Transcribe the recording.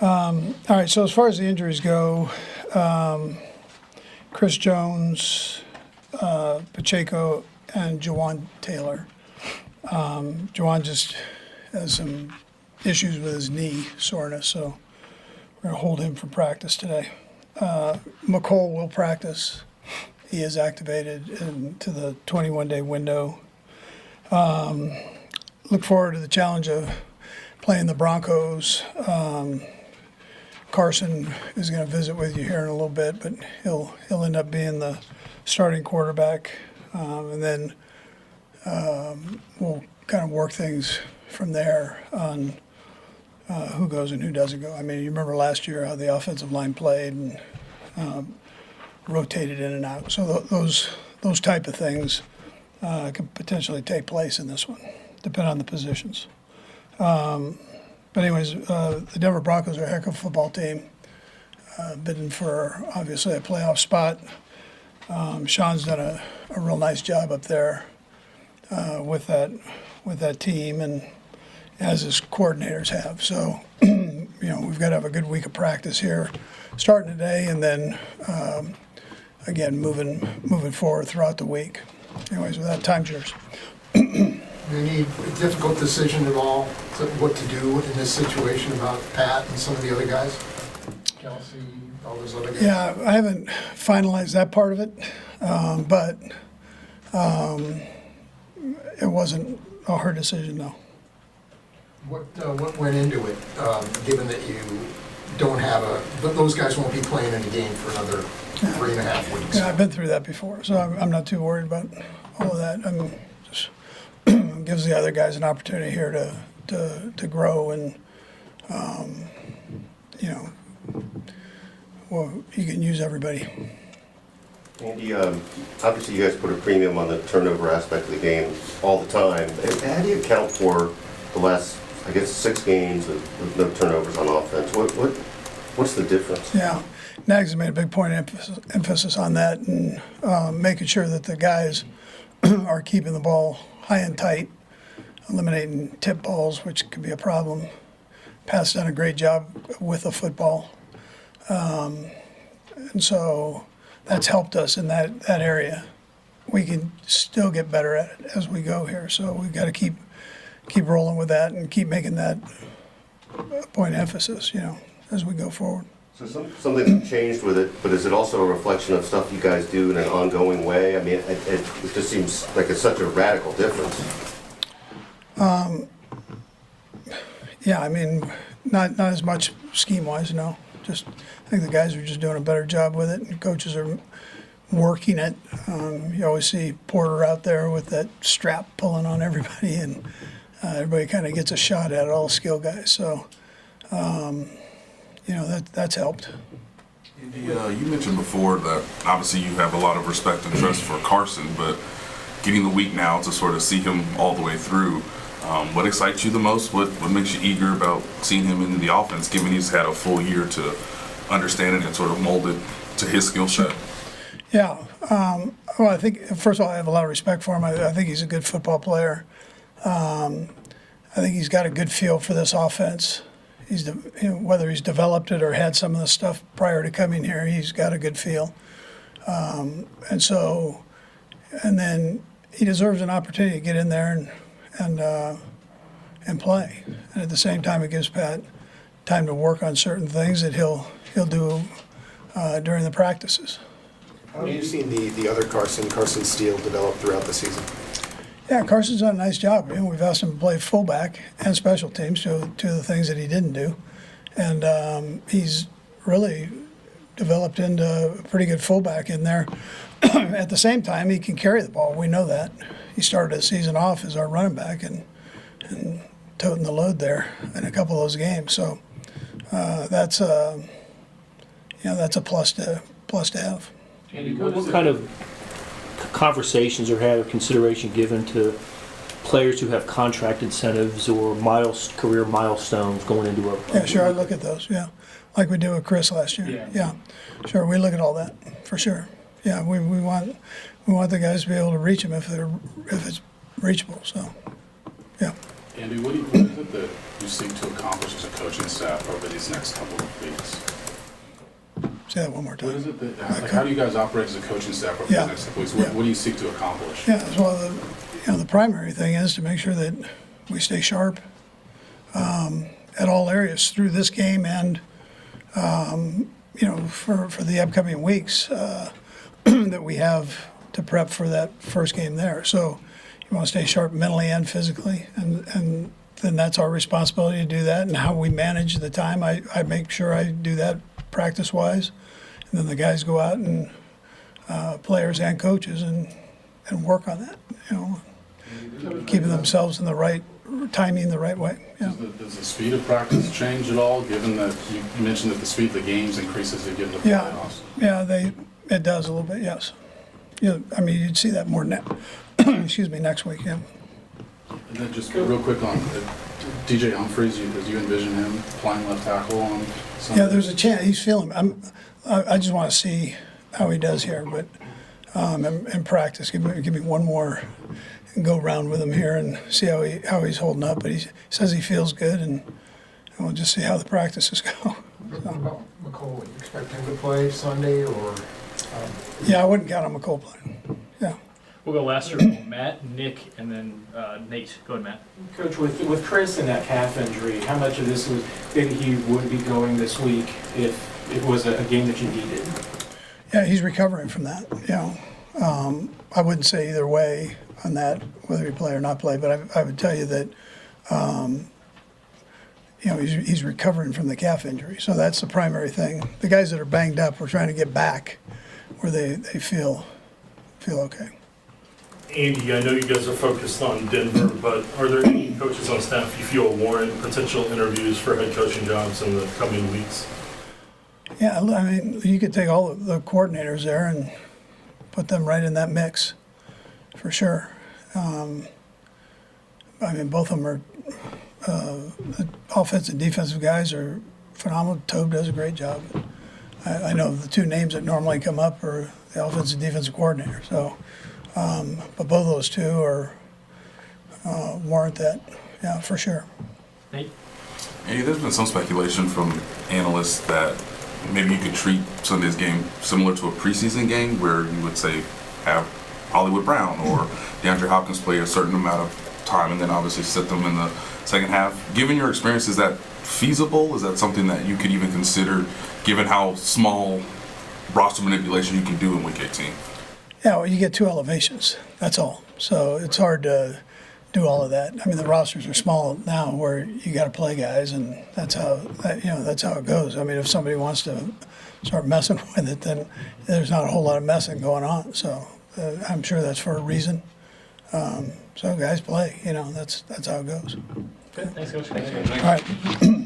All right, so as far as the injuries go, Chris Jones, Pacheco, and Jawan Taylor. Jawan just has some issues with his knee soreness, so we're going to hold him for practice today. McCole will practice. He is activated into the 21-day window. Look forward to the challenge of playing the Broncos. Carson is going to visit with you here in a little bit, but he'll end up being the starting quarterback, and then we'll kind of work things from there on who goes and who doesn't go. I mean, you remember last year how the offensive line played and rotated in and out. So those type of things can potentially take place in this one, depending on the positions. But anyways, the Denver Broncos are a heck of a football team, bidding for obviously a playoff spot. Sean's done a real nice job up there with that team, and as his coordinators have. So we've got to have a good week of practice here, starting today, and then again moving forward throughout the week. Anyways, with that, time's yours. Any difficult decision at all what to do in this situation about Pat and some of the other guys? Kelsey, all those other guys? Yeah, I haven't finalized that part of it, but it wasn't a hard decision, no. What went into it, given that you don't have those guys won't be playing in a game for another 3.5 weeks? Yeah, I've been through that before, so I'm not too worried about all of that. Just gives the other guys an opportunity here to grow, and well, you can use everybody. Andy, obviously you guys put a premium on the turnover aspect of the game all the time. How do you account for the last, I guess, 6 games with no turnovers on offense? What's the difference? Yeah, Nags has made a big point of emphasis on that, and making sure that the guys are keeping the ball high and tight, eliminating tip balls, which could be a problem. Pat's done a great job with the football, and so that's helped us in that area. We can still get better at it as we go here, so we've got to keep rolling with that and keep making that a point of emphasis, as we go forward. So something's changed with it, but is it also a reflection of stuff you guys do in an ongoing way? I mean, it just seems like it's such a radical difference. Yeah, I mean, not as much scheme-wise, no. Just I think the guys are just doing a better job with it, and coaches are working it. You always see Porter out there with that strap pulling on everybody, and everybody kind of gets a shot at it, all skill guys. So, that's helped. Andy, you mentioned before that obviously you have a lot of respect and trust for Carson, but getting the week now to sort of see him all the way through, what excites you the most? What makes you eager about seeing him in the offense, given he's had a full year to understand it and sort of mold it to his skill set? Yeah. Well, I think, first of all, I have a lot of respect for him. I think he's a good football player. I think he's got a good feel for this offense. Whether he's developed it or had some of the stuff prior to coming here, he's got a good feel. And then he deserves an opportunity to get in there and play. And at the same time, it gives Pat time to work on certain things that he'll do during the practices. How have you seen the other Carson Steele develop throughout the season? Yeah, Carson's done a nice job. We've asked him to play fullback and special teams, two of the things that he didn't do. And he's really developed into a pretty good fullback in there. At the same time, he can carry the ball. We know that. He started the season off as our running back and toting the load there in a couple of those games. So that's a plus to have. Andy, what kind of conversations or have consideration given to players who have contract incentives or career milestones going into a Yeah, sure, I look at those, yeah. Like we did with Chris last year. Yeah. Sure, we look at all that, for sure. Yeah, we want the guys to be able to reach them if it's reachable, so, yeah. Andy, what is it that you seek to accomplish as a coaching staff over these next couple of weeks? Say that one more What is time. it that, like, how do you guys operate as a coaching staff over Yeah. these next couple of weeks? Yeah. What do you seek to accomplish? Yeah, well, the primary thing is to make sure that we stay sharp at all areas through this game and, for the upcoming weeks that we have to prep for that first game there. So you want to stay sharp mentally and physically, and then that's our responsibility to do that. And how we manage the time, I make sure I do that practice-wise. And then the guys go out and players and coaches and work on that, keeping themselves in the right timing the right way. Yeah. Does the speed of practice change at all, given that you mentioned that the speed of the games increases as you get into the Yeah, playoffs? yeah, it does a little bit, yes. I mean, you'd see that more next week, yeah. And then just real quick on DJ Humphries, as you envision him playing left tackle on Sunday? Yeah, there's a chance, he's feeling, I just want to see how he does here, but in practice, give me one more go round with him here and see how he's holding up. But he says he feels good, and we'll just see how the practices go. What about McCole? You expect him to play Sunday, or? Yeah, I wouldn't count on McCole playing. Yeah. We'll go last year, Matt, Nick, and then Nate. Go ahead, Matt. Coach, with Chris and that calf injury, how much of this was that he would be going this week if it was a game that you needed? Yeah, he's recovering from that. I wouldn't say either way on that, whether he play or not play, but I would tell you that, he's recovering from the calf injury. So that's the primary thing. The guys that are banged up, we're trying to get back where they feel okay. Andy, I know you guys are focused on Denver, but are there any coaches on staff you feel warrant potential interviews for head coaching jobs in the coming weeks? Yeah, I mean, you could take all of the coordinators there and put them right in that mix, for sure. I mean, both of them are, the offensive and defensive guys are phenomenal. Tobe does a great job. I know the two names that normally come up are the offensive and defensive coordinator. So, but both of those two are warrant that, yeah, for sure. Nate? Hey, there's been some speculation from analysts that maybe you could treat Sunday's game similar to a preseason game where you would say have Hollywood Brown or DeAndre Hopkins play a certain amount of time and then obviously sit them in the second half. Given your experience, is that feasible? Is that something that you could even consider given how small roster manipulation you can do in Week 18? Yeah, well, you get two elevations, that's all. So it's hard to do all of that. I mean, the rosters are small now where you got to play guys, and that's how it goes. I mean, if somebody wants to start messing with it, then there's not a whole lot of messing going on. So I'm sure that's for a reason. So guys play, that's how it goes. Good. Thanks, Coach. All right.